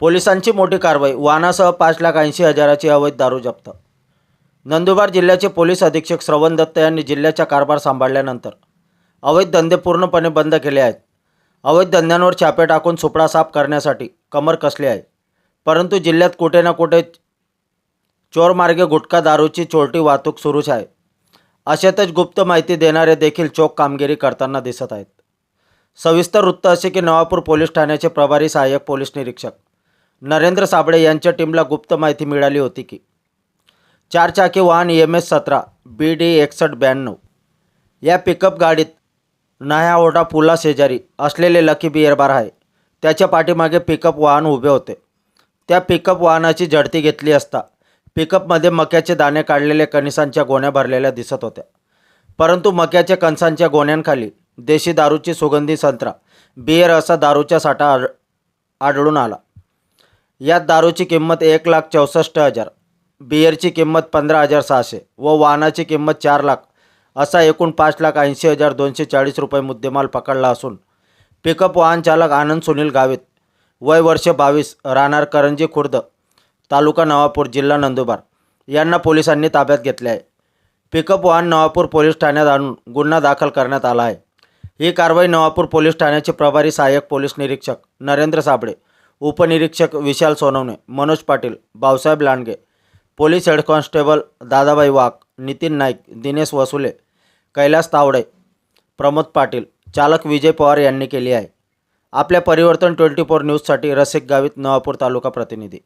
पोलिसांची मोठी कारवाई, वाहनासह 5,80,000ची अवैध दारू जप्त। नंदुरबार जिल्ह्याचे पोलीस अधीक्षक श्रवण दत्त यांनी जिल्ह्याचा कारभार सांभाळल्यानंतर अवैध धंदे पूर्णपणे बंद केले आहेत। अवैध धंद्यांवर छापे टाकून सुपडा साफ करण्यासाठी कमर कसली आहे। परंतु जिल्ह्यात कुठे ना कुठे चोरमार्गे गुटखा दारूची चोरटी वाहतूक सुरूच आहे। अशातच गुप्त माहिती देणारे देखील चोख कामगिरी करताना दिसत आहेत। सविस्तर वृत्त असे की नवापूर पोलीस ठाण्याचे प्रभारी सहाय्यक पोलीस निरीक्षक नरेंद्र साबळे यांच्या टीमला गुप्त माहिती मिळाली होती की 4 चाकी वाहन EMS-17 BD 6192 या पिकअप गाडीत नह्या पुला शेजारी असलेले लकी बियर बार आहे त्याच्या पाठीमागे पिकअप वाहन उभे होते। त्या पिकअप वाहनाची झडती घेतली असता पिकअपमध्ये मक्याचे दाणे काढलेले कणसांच्या गोण्या भरलेल्या दिसत होत्या। परंतु मक्याच्या कणसांच्या गोण्यांखाली देशी दारूची सुगंधी संत्रा बियर असा दारूचा साठा आढळून आला। यात दारूची किंमत 1,64,000, बियरची किंमत 15,600 व वाहनाची किंमत 4 लाख असा एकूण 5,80,240 रुपये मुद्देमाल पकडला असून पिकअप वाहन चालक आनंद सुनील गावित वय वर्ष 22 राहणार करंजी खुर्द तालुका नवापूर जिल्हा नंदुरबार यांना पोलिसांनी ताब्यात घेतले आहे। पिकअप वाहन नवापूर पोलीस ठाण्यात आणून गुन्हा दाखल करण्यात आला आहे। ही कारवाई नवापूर पोलीस ठाण्याचे प्रभारी सहाय्यक पोलीस निरीक्षक नरेंद्र साबळे, उपनिरीक्षक Vishal Sonawane, Manoj Patil, Bhausaheb Landge, police head constable Dadabai Wagh, Nitin Naik, Dinesh Vasule, Kailas Tawde, Pramod Patil, चालक विजय पवार यांनी केली आहे। आपल्या परिवर्तन 24 न्यूजसाठी रसिक गावित, नवापूर तालुका प्रतिनिधी।